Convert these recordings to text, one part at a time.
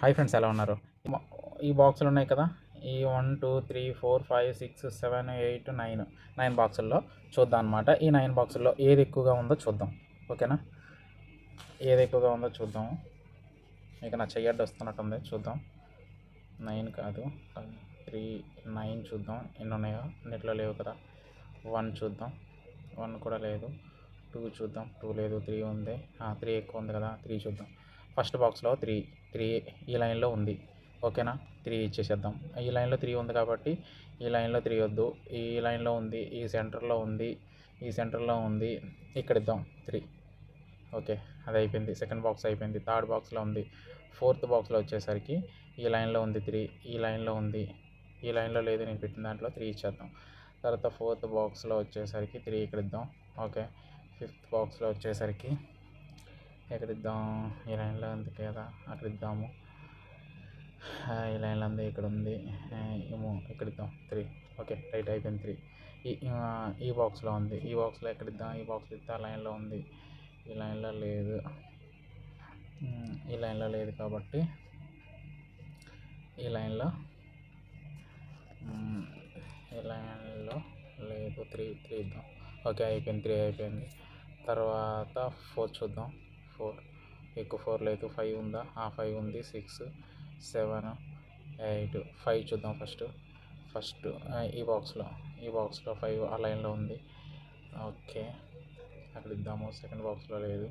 Hi friends, ఎలా ఉన్నారు? ఈ బాక్సులు ఉన్నాయి కదా, ఈ 1 2 3 4 5 6 7 8 9 బాక్సుల్లో చూద్దాం అనమాట. ఈ 9 బాక్సుల్లో ఏది ఎక్కువగా ఉందో చూద్దాం. ఓకేనా? ఏది ఎక్కువగా ఉందో చూద్దాము. ఇక నా చెయ్యడ్డు వస్తున్నట్టుంది, చూద్దాం. 9 కాదు, 3 9 చూద్దాం ఎన్ని ఉన్నాయో. అన్నిట్లో లేవు కదా. 1 చూద్దాం, 1 కూడా లేదు. 2 చూద్దాం, 2 లేదు. 3 ఉంది, 3 ఎక్కువ ఉంది కదా, 3 చూద్దాం. ఫస్ట్ బాక్స్లో 3 ఈ లైన్లో ఉంది. ఓకేనా? 3 ఇచ్చేసేద్దాం. ఈ లైన్లో 3 ఉంది కాబట్టి ఈ లైన్లో 3 వద్దు. ఈ లైన్లో ఉంది, ఈ సెంటర్లో ఉంది, ఈ సెంటర్లో ఉంది, ఇక్కడ ఇద్దాం 3. ఓకే, అది అయిపోయింది. సెకండ్ బాక్స్ అయిపోయింది. థర్డ్ బాక్స్లో ఉంది. ఫోర్త్ బాక్స్లో వచ్చేసరికి ఈ లైన్లో ఉంది 3, ఈ లైన్లో ఉంది, ఈ లైన్లో లేదు. నేను పెట్టిన దాంట్లో 3 ఇచ్చేద్దాం. తర్వాత ఫోర్త్ బాక్స్లో వచ్చేసరికి 3 ఇక్కడ ఇద్దాం. ఓకే, ఫిఫ్త్ బాక్స్లో వచ్చేసరికి ఎక్కడ ఇద్దాం? ఈ లైన్లో ఉంది కదా, అక్కడ ఇద్దాము. ఈ లైన్లో ఉంది, ఇక్కడ ఉంది, ఏమో ఇక్కడ ఇద్దాం 3. ఓకే, రైట్, అయిపోయింది 3. ఈ బాక్స్లో ఉంది. ఈ బాక్స్లో ఎక్కడ ఇద్దాం? ఈ బాక్స్లో ఇద్దాం. లైన్లో ఉంది, ఈ లైన్లో లేదు. ఈ లైన్లో లేదు కాబట్టి ఈ లైన్లో లేదు. 3 ఇద్దాం. ఓకే, అయిపోయింది. 3 అయిపోయింది. తర్వాత 4 చూద్దాం. 4 ఎక్కువ 4 లేదు. 5 ఉందా? 5 ఉంది. 6 7 8 5 చూద్దాం. ఫస్ట్ ఈ బాక్స్లో 5 ఆ లైన్లో ఉంది. ఓకే, అక్కడ ఇద్దాము. సెకండ్ బాక్స్లో లేదు.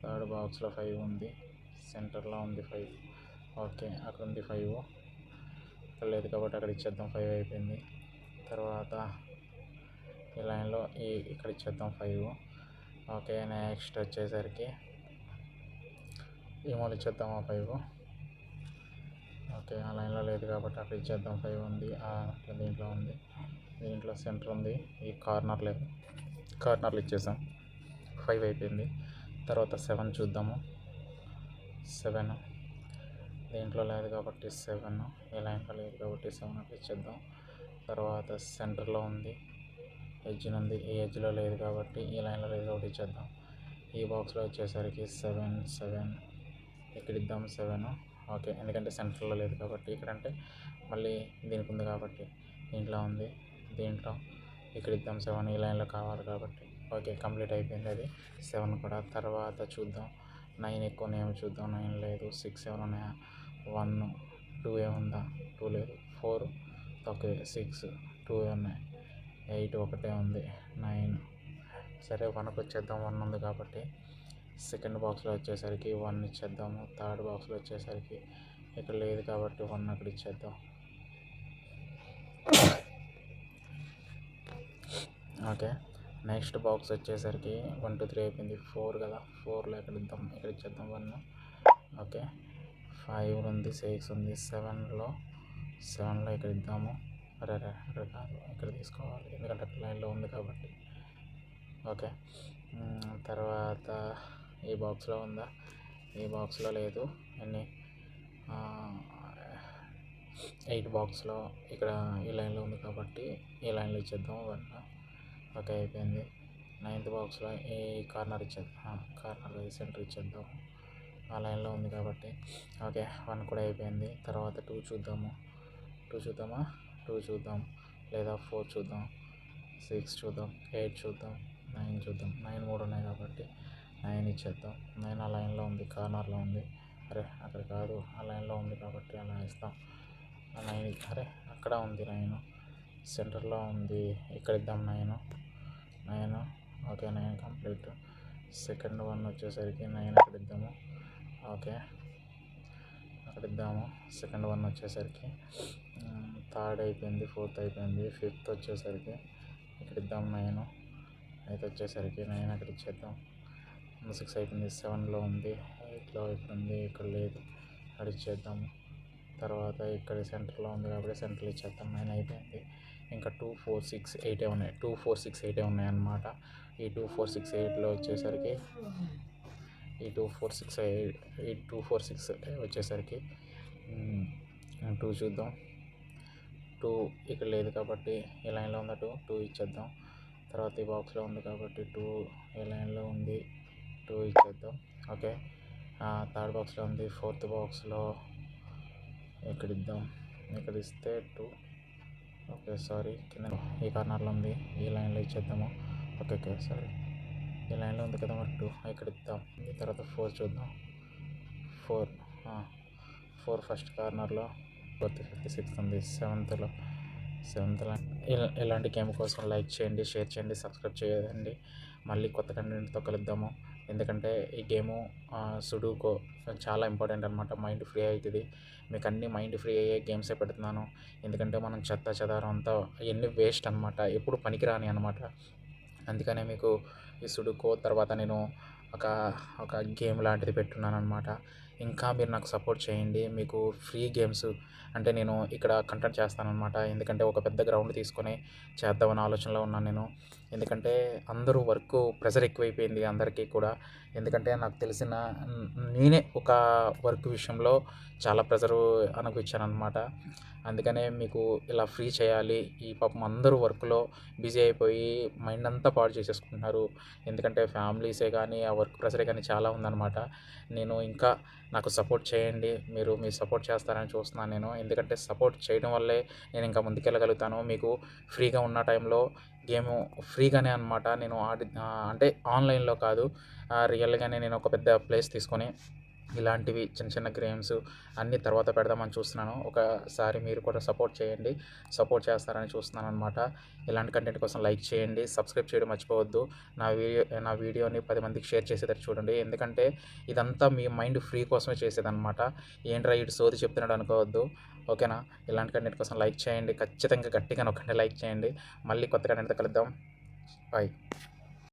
థర్డ్ బాక్స్లో 5 ఉంది. సెంటర్లో ఉంది 5. ఓకే, అక్కడ ఉంది 5. అక్కడ లేదు కాబట్టి అక్కడ ఇచ్చేద్దాం. 5 అయిపోయింది. తర్వాత ఈ లైన్లో ఇక్కడ ఇచ్చేద్దాం 5. ఓకే, నెక్స్ట్ వచ్చేసరికి ఈ మూల ఇచ్చేద్దాము 5. ఓకే, ఆ లైన్లో లేదు కాబట్టి అక్కడ ఇచ్చేద్దాం. 5 ఉంది, దీంట్లో ఉంది, దీంట్లో సెంటర్ ఉంది, ఈ కార్నర్ లేదు. కార్నర్లు ఇచ్చేసాం. 5 అయిపోయింది. తర్వాత 7 చూద్దాము. 7 దీంట్లో లేదు కాబట్టి 7, ఈ లైన్లో లేదు కాబట్టి 7 అక్కడ ఇచ్చేద్దాం. తర్వాత సెంటర్లో ఉంది, ఎడ్జ్ ఉంది, ఈ ఎడ్జ్లో లేదు కాబట్టి ఈ లైన్లో లేదు కాబట్టి ఇచ్చేద్దాం. ఈ బాక్స్లో వచ్చేసరికి 7 ఇక్కడ ఇద్దాం 7. ఓకే, ఎందుకంటే సెంటర్లో లేదు కాబట్టి. ఇక్కడంటే మళ్ళీ దీనికి ఉంది కాబట్టి దీంట్లో ఉంది, దీంట్లో ఇక్కడ ఇద్దాం 7. ఈ లైన్లో కావాలి కాబట్టి. ఓకే, కంప్లీట్ అయిపోయింది అది 7 కూడా. తర్వాత చూద్దాం 9 ఎక్కువ ఉన్నాయేమో చూద్దాం. 9 లేదు. 6 ఏమైనా ఉన్నాయా? 1 2 ఏముందా? 2 లేదు. 4 ఓకే, 6 2 ఉన్నాయి. 8 ఒకటే ఉంది. 9 సరే, 1కి వచ్చేద్దాం. 1 ఉంది కాబట్టి సెకండ్ బాక్స్లో వచ్చేసరికి 1 ఇచ్చేద్దాము. థర్డ్ బాక్స్లో వచ్చేసరికి ఇక్కడ లేదు కాబట్టి 1 అక్కడ ఇచ్చేద్దాం. ఓకే, నెక్స్ట్ బాక్స్ వచ్చేసరికి 1 2 3 అయిపోయింది. 4 కదా, 4లో ఎక్కడ ఇద్దాం? ఇక్కడ ఇచ్చేద్దాం 1. ఓకే, 5 ఉంది, 6 ఉంది. 7లో ఇక్కడ ఇద్దాము. అక్కడ కాదు, ఇక్కడ తీసుకోవాలి ఎందుకంటే అక్కడ లైన్లో ఉంది కాబట్టి. ఓకే, తర్వాత ఈ బాక్స్లో ఉందా? ఈ బాక్స్లో లేదు. ఎన్ని 8 బాక్స్లో ఇక్కడ ఈ లైన్లో ఉంది కాబట్టి ఈ లైన్లో ఇచ్చేద్దాం 1. ఓకే, అయిపోయింది. 9th బాక్స్లో ఈ కార్నర్ ఇచ్చేద్దాం. కార్నర్ సెంటర్ ఇచ్చేద్దాం, ఆ లైన్లో ఉంది కాబట్టి. ఓకే, 1 కూడా అయిపోయింది. తర్వాత 2 చూద్దాము. 2 చూద్దామా? 2 చూద్దాం, లేదా 4 చూద్దాం, 6 చూద్దాం, 8 చూద్దాం, 9 చూద్దాం. 9 3 ఉన్నాయి కాబట్టి 9 ఇచ్చేద్దాం. 9 ఆ లైన్లో ఉంది, కార్నర్లో ఉంది. అక్కడ కాదు, ఆ లైన్లో ఉంది కాబట్టి అలా ఇస్తాం. ఆ 9 అక్కడ ఉంది 9, సెంటర్లో ఉంది, ఇక్కడ ఇద్దాం 9. Okay, 9 complete. సెకండ్ 1 వచ్చేసరికి 9 అక్కడ ఇద్దాము. ఓకే, అక్కడ ఇద్దాము. సెకండ్ 1 వచ్చేసరికి థర్డ్ అయిపోయింది. ఫోర్త్ అయిపోయింది. ఫిఫ్త్ వచ్చేసరికి ఇక్కడ ఇద్దాం 9. అయితే వచ్చేసరికి 9 అక్కడ ఇచ్చేద్దాం. 6 అయిపోయింది. 7లో ఉంది, 8లో ఇక్కడ ఉంది, ఇక్కడ లేదు, అక్కడ ఇచ్చేద్దాము. తర్వాత ఇక్కడ సెంటర్లో ఉంది కాబట్టి సెంటర్లో ఇచ్చేద్దాం. 9 అయిపోయింది. ఇంకా 2 4 6 8 ఉన్నాయి. 2 4 6 8 ఉన్నాయన్నమాట. ఈ 2 4 6 8లో వచ్చేసరికి ఈ 2 4 6 వచ్చేసరికి 2 చూద్దాం. 2 ఇక్కడ లేదు కాబట్టి ఈ లైన్లో ఉన్న 2 ఇచ్చేద్దాం. తర్వాత ఈ బాక్స్లో ఉంది కాబట్టి 2 ఈ లైన్లో ఉంది, 2 ఇచ్చేద్దాం. ఓకే, థర్డ్ బాక్స్లో ఉంది. ఫోర్త్ బాక్స్లో ఇక్కడ ఇద్దాం. ఇక్కడ ఇస్తే 2. ఓకే సారీ, కింద ఈ కార్నర్లో ఉంది, ఈ లైన్లో ఇచ్చేద్దాము. ఓకే సారీ, ఈ లైన్లో ఉంది కదా మరి 2 ఇక్కడ ఇద్దాం. తర్వాత 4 చూద్దాం. 4 ఫస్ట్ కార్నర్లో, 4th 5th 6th ఉంది, 7th లైన్. ఇలాంటి గేమ్ కోసం లైక్ చేయండి, షేర్ చేయండి, సబ్స్క్రైబ్ చేయండి. మళ్ళీ కొత్త కంటెంట్తో కలుద్దాము. ఎందుకంటే ఈ గేము సుడోకో చాలా ఇంపార్టెంట్ అనమాట. మైండ్ ఫ్రీ అవుతుంది. మీకు అన్ని మైండ్ ఫ్రీ అయ్యే గేమ్సే పెడుతున్నాను. ఎందుకంటే మనం చెదారం అంతా ఎన్ని వేస్ట్ అనమాట, ఎప్పుడు పనికిరాని అనమాట. అందుకనే మీకు ఈ సుడోకో తర్వాత నేను ఒక గేమ్ లాంటిది పెట్టున్నాను అనమాట. ఇంకా మీరు నాకు సపోర్ట్ చేయండి. మీకు ఫ్రీ గేమ్స్ అంటే నేను ఇక్కడ కంటెంట్ చేస్తానన్నమాట. ఎందుకంటే ఒక పెద్ద గ్రౌండ్ తీసుకొని చేద్దామని ఆలోచనలో ఉన్నాను నేను. ఎందుకంటే అందరూ ప్రెషర్ ఎక్కువైపోయింది అందరికీ కూడా. ఎందుకంటే నాకు తెలిసిన నేనే ఒక వర్క్ విషయంలో చాలా ప్రెషరు అనుభవించానన్నమాట. అందుకనే మీకు ఇలా ఫ్రీ చేయాలి. ఈ పాపం అందరూ వర్క్లో బిజీ అయిపోయి మైండ్ అంతా పాడు చేసేసుకుంటున్నారు. ఎందుకంటే ఫ్యామిలీసే కానీ ఆ వర్క్ ప్రెషరే కానీ చాలా ఉందన్నమాట. నేను ఇంకా నాకు సపోర్ట్ చేయండి. మీ సపోర్ట్ చేస్తారని చూస్తున్నాను నేను. ఎందుకంటే సపోర్ట్ చేయడం వల్లే నేను ఇంకా ముందుకెళ్ళగలుగుతాను. మీకు ఫ్రీగా ఉన్న టైంలో గేము ఫ్రీగానే అనమాట నేను అంటే ఆన్లైన్లో కాదు, రియల్గానే నేను ఒక పెద్ద ప్లేస్ తీసుకొని ఇలాంటివి చిన్న గేమ్స్ అన్నీ తర్వాత పెడదామని చూస్తున్నాను. ఒకసారి మీరు కూడా సపోర్ట్ చేయండి, సపోర్ట్ చేస్తారని చూస్తున్నాను అనమాట. ఇలాంటి కంటెంట్ కోసం లైక్ చేయండి, సబ్స్క్రైబ్ చేయడం మర్చిపోవద్దు. నా వీడియోని 10 మందికి షేర్ చేసేటట్టు చూడండి. ఎందుకంటే ఇదంతా మీ మైండ్ ఫ్రీ కోసమే చేసేదన్నమాట. ఏంట్రా ఇటు సోది చెప్తున్నాడు అనుకోవద్దు, ఓకేనా. ఇలాంటి కంటెంట్ కోసం లైక్ చేయండి, ఖచ్చితంగా గట్టిగా నొక్కండి, లైక్ చేయండి. మళ్ళీ కొత్త కంటెంట్తో కలుద్దాం. బాయ్.